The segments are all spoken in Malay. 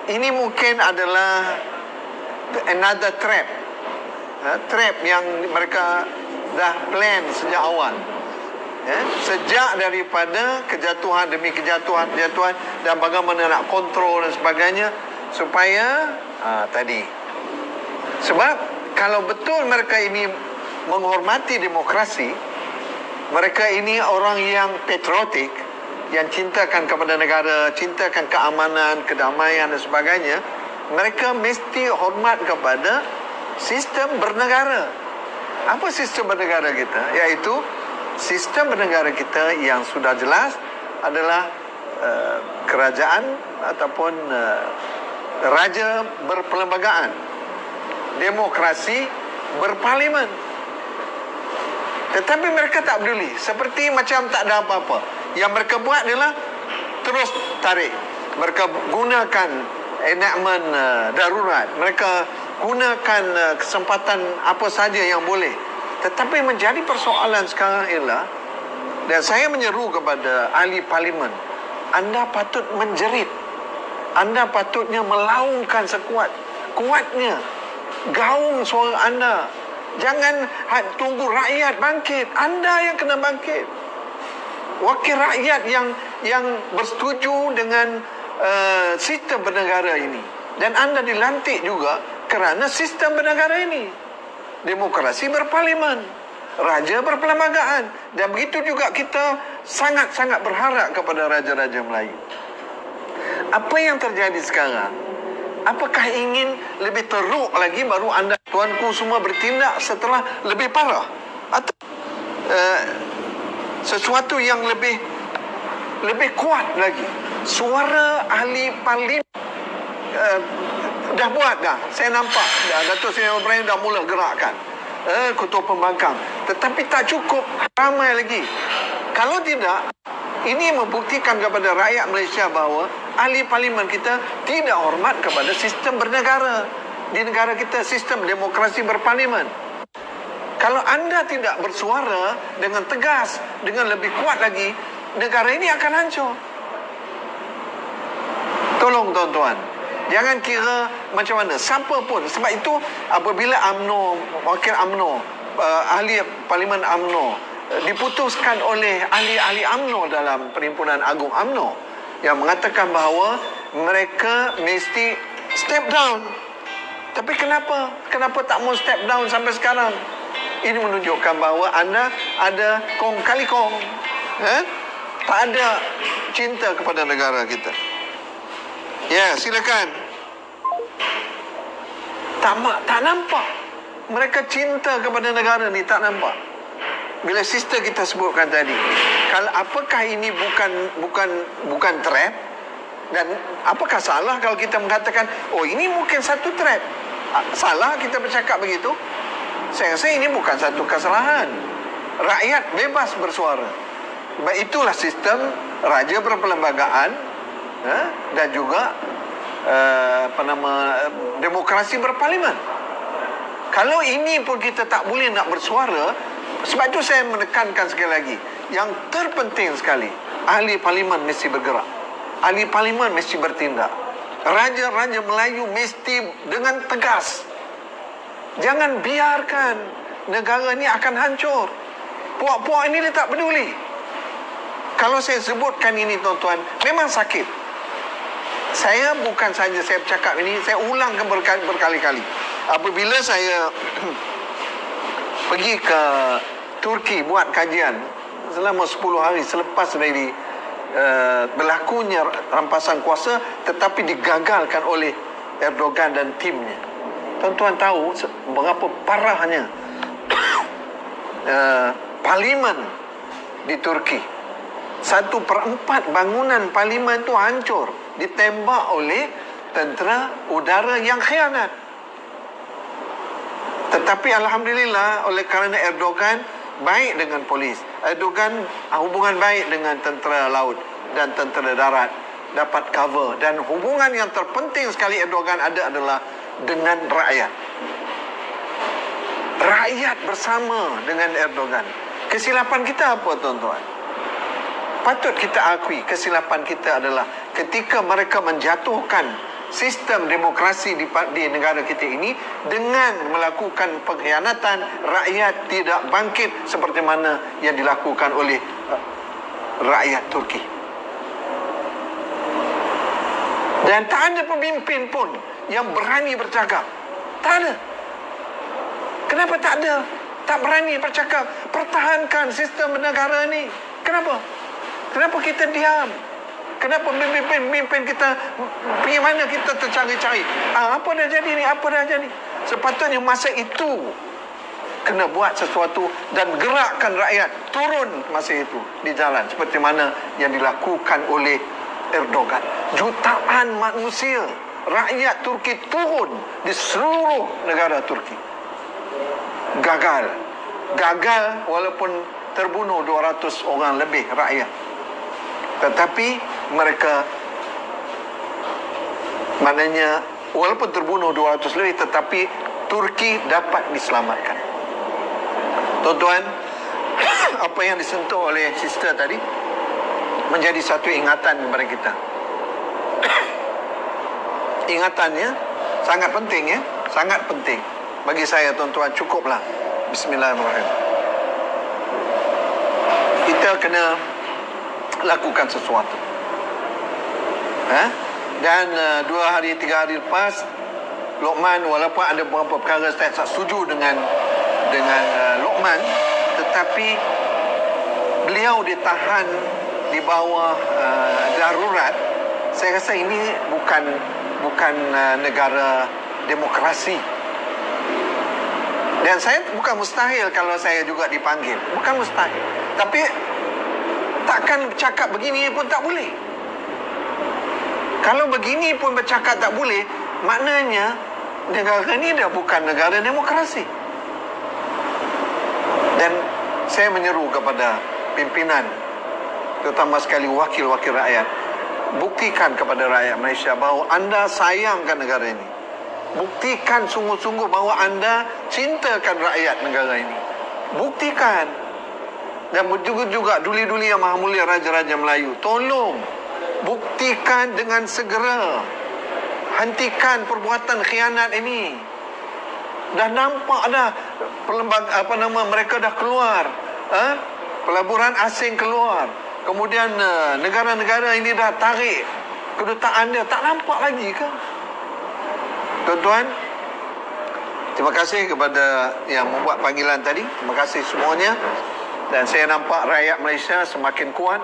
ini mungkin adalah another trap. Trap yang mereka dah plan sejak awal. Sejak daripada kejatuhan demi kejatuhan dan bagaimana nak kontrol dan sebagainya, supaya tadi. Sebab kalau betul mereka ini menghormati demokrasi, mereka ini orang yang patriotik, yang cintakan kepada negara, cintakan keamanan, kedamaian dan sebagainya, mereka mesti hormat kepada sistem bernegara. Apa sistem bernegara kita? Iaitu sistem bernegara kita yang sudah jelas adalah kerajaan ataupun raja berperlembagaan, demokrasi berparlimen. Tetapi mereka tak peduli, seperti macam tak ada apa-apa. Yang mereka buat adalah terus tarik. Mereka gunakan enactment darurat, mereka gunakan kesempatan apa saja yang boleh. Tetapi menjadi persoalan sekarang ialah, dan saya menyeru kepada ahli parlimen, anda patut menjerit, anda patutnya melaungkan sekuat-kuatnya, gaung suara anda. Jangan tunggu rakyat bangkit. Anda yang kena bangkit. Wakil rakyat yang bersetuju dengan sistem bernegara ini. Dan anda dilantik juga kerana sistem bernegara ini. Demokrasi berparlimen, raja berperlembagaan. Dan begitu juga kita sangat-sangat berharap kepada raja-raja Melayu. Apa yang terjadi sekarang? Apakah ingin lebih teruk lagi baru anda, tuanku, semua bertindak setelah lebih parah? Atau sesuatu yang lebih kuat lagi? Suara ahli parlimen dah buat dah. Saya nampak Datuk Seri Ibrahim dah mula gerakkan ketua pembangkang. Tetapi tak cukup, ramai lagi. Kalau tidak, ini membuktikan kepada rakyat Malaysia bahawa ahli parlimen kita tidak hormat kepada sistem bernegara. Di negara kita, sistem demokrasi berparlimen. Kalau anda tidak bersuara dengan tegas, dengan lebih kuat lagi, negara ini akan hancur. Tolong tuan-tuan, jangan kira macam mana, siapa pun. Sebab itu apabila UMNO, wakil UMNO, ahli parlimen UMNO diputuskan oleh ahli-ahli UMNO dalam Perhimpunan Agung UMNO yang mengatakan bahawa mereka mesti step down. Tapi kenapa tak mau step down sampai sekarang? Ini menunjukkan bahawa anda ada kong kali kong, tak ada cinta kepada negara kita. Ya, silakan. Tak nampak mereka cinta kepada negara ni, tak nampak. Bila sister kita sebutkan tadi, kalau apakah ini bukan trap? Dan apakah salah kalau kita mengatakan, oh ini mungkin satu trap? Salah kita bercakap begitu? Saya rasa ini bukan satu kesalahan. Rakyat bebas bersuara. Sebab itulah sistem raja berperlembagaan dan juga demokrasi berparlimen. Kalau ini pun kita tak boleh nak bersuara, sebab itu saya menekankan sekali lagi, yang terpenting sekali, ahli parlimen mesti bergerak. Ahli parlimen mesti bertindak. Raja-raja Melayu mesti dengan tegas. Jangan biarkan negara ni akan hancur. Puak-puak ini dia tak peduli. Kalau saya sebutkan ini tuan-tuan, memang sakit. Saya bukan saja saya bercakap ini, saya ulangkan berkali-kali. Apabila saya pergi ke Turki buat kajian selama 10 hari selepas dari berlakunya rampasan kuasa, tetapi digagalkan oleh Erdogan dan timnya. Tuan-tuan tahu berapa parahnya parlimen di Turki. 1/4 bangunan parlimen itu hancur, ditembak oleh tentera udara yang khianat. Tetapi alhamdulillah, oleh kerana Erdogan baik dengan polis, Erdogan hubungan baik dengan tentera laut dan tentera darat, dapat cover. Dan hubungan yang terpenting sekali Erdogan ada adalah dengan rakyat. Rakyat bersama dengan Erdogan. Kesilapan kita apa tuan-tuan? Patut kita akui kesilapan kita adalah ketika mereka menjatuhkan sistem demokrasi di negara kita ini dengan melakukan pengkhianatan, rakyat tidak bangkit seperti mana yang dilakukan oleh rakyat Turki. Dan tak ada pemimpin pun yang berani bercakap. Tak ada. Kenapa tak ada? Tak berani bercakap. Pertahankan sistem negara ni. Kenapa? Kenapa kita diam? Kenapa pemimpin kita pergi mana kita tercari-cari? Apa dah jadi ni? Apa dah jadi? Sepatutnya masa itu kena buat sesuatu dan gerakkan rakyat turun masa itu di jalan seperti mana yang dilakukan oleh Erdogan. Jutaan manusia, rakyat Turki turun di seluruh negara Turki. Gagal walaupun terbunuh 200 orang lebih rakyat. Tetapi mereka, maknanya walaupun terbunuh 200 lebih, tetapi Turki dapat diselamatkan. Tuan-tuan, apa yang disentuh oleh sister tadi menjadi satu ingatan kepada kita. Ingatannya sangat penting, ya, sangat penting bagi saya, tuan-tuan. Cukuplah. Bismillahirrahmanirrahim. Kita kena lakukan sesuatu. Dan 2 hari 3 hari lepas, Luqman, walaupun ada beberapa perkara saya tak setuju dengan Luqman, tetapi beliau ditahan di bawah darurat. Saya rasa ini bukan negara demokrasi. Dan saya bukan mustahil kalau saya juga dipanggil. Bukan mustahil. Tapi takkan bercakap begini pun tak boleh. Kalau begini pun bercakap tak boleh, maknanya negara ini dah bukan negara demokrasi. Dan saya menyeru kepada pimpinan, terutama sekali wakil-wakil rakyat, buktikan kepada rakyat Malaysia bahawa anda sayangkan negara ini. Buktikan sungguh-sungguh bahawa anda cintakan rakyat negara ini. Buktikan. Dan juga duli-duli yang maha mulia Raja-Raja Melayu, tolong buktikan dengan segera. Hentikan perbuatan khianat ini. Dah nampak dah mereka dah keluar. Pelaburan asing keluar. Kemudian negara-negara ini dah tarik kedutaan dia. Tak nampak lagi ke? Tuan-tuan, terima kasih kepada yang membuat panggilan tadi. Terima kasih semuanya. Dan saya nampak rakyat Malaysia semakin kuat.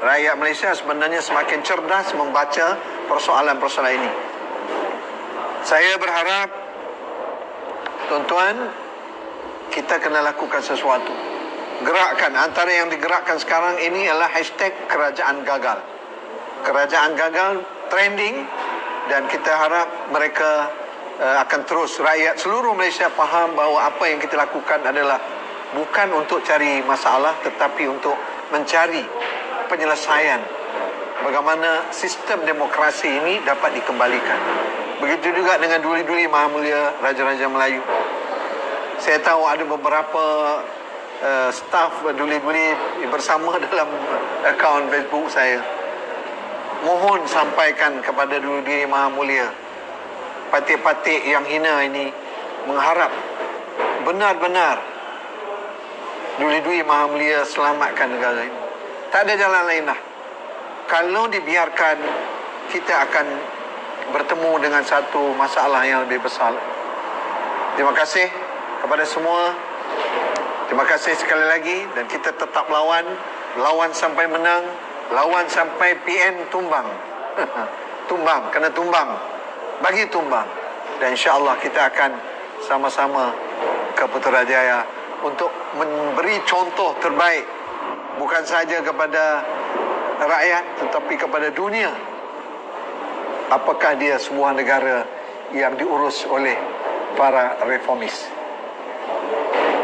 Rakyat Malaysia sebenarnya semakin cerdas membaca persoalan-persoalan ini. Saya berharap, tuan-tuan, kita kena lakukan sesuatu. Gerakkan. Antara yang digerakkan sekarang ini adalah hashtag kerajaan gagal. Kerajaan gagal trending, dan kita harap mereka akan terus, rakyat seluruh Malaysia faham bahawa apa yang kita lakukan adalah bukan untuk cari masalah, tetapi untuk mencari penyelesaian bagaimana sistem demokrasi ini dapat dikembalikan. Begitu juga dengan duli-duli maha mulia Raja-Raja Melayu. Saya tahu ada beberapa staf duli-duli bersama dalam akaun Facebook saya. Mohon sampaikan kepada duli-duli maha mulia, patik-patik yang hina ini, mengharap benar-benar duli-duli maha mulia selamatkan negara ini. Tak ada jalan lain dah. Kalau dibiarkan, kita akan bertemu dengan satu masalah yang lebih besar. Terima kasih kepada semua. Terima kasih sekali lagi. Dan kita tetap lawan sampai menang, lawan sampai PN tumbang. Tumbang, kena tumbang, bagi tumbang. Dan insya-Allah kita akan sama-sama ke Putrajaya untuk memberi contoh terbaik, bukan sahaja kepada rakyat tetapi kepada dunia. Apakah dia sebuah negara yang diurus oleh para reformis?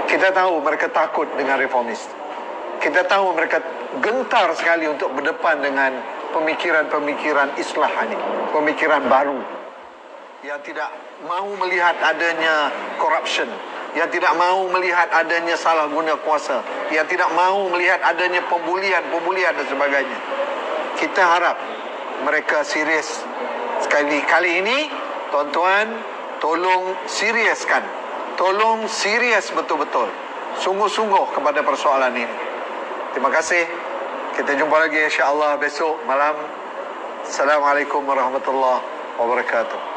Kita tahu mereka takut dengan reformis. Kita tahu mereka gentar sekali untuk berdepan dengan pemikiran-pemikiran islah ini, pemikiran baru yang tidak mahu melihat adanya corruption, yang tidak mahu melihat adanya salah guna kuasa, yang tidak mahu melihat adanya pembulian dan sebagainya. Kita harap mereka serius Kali ini, tuan-tuan, tolong seriuskan. Tolong serius betul-betul. Sungguh-sungguh kepada persoalan ini. Terima kasih. Kita jumpa lagi insya-Allah besok malam. Assalamualaikum warahmatullahi wabarakatuh.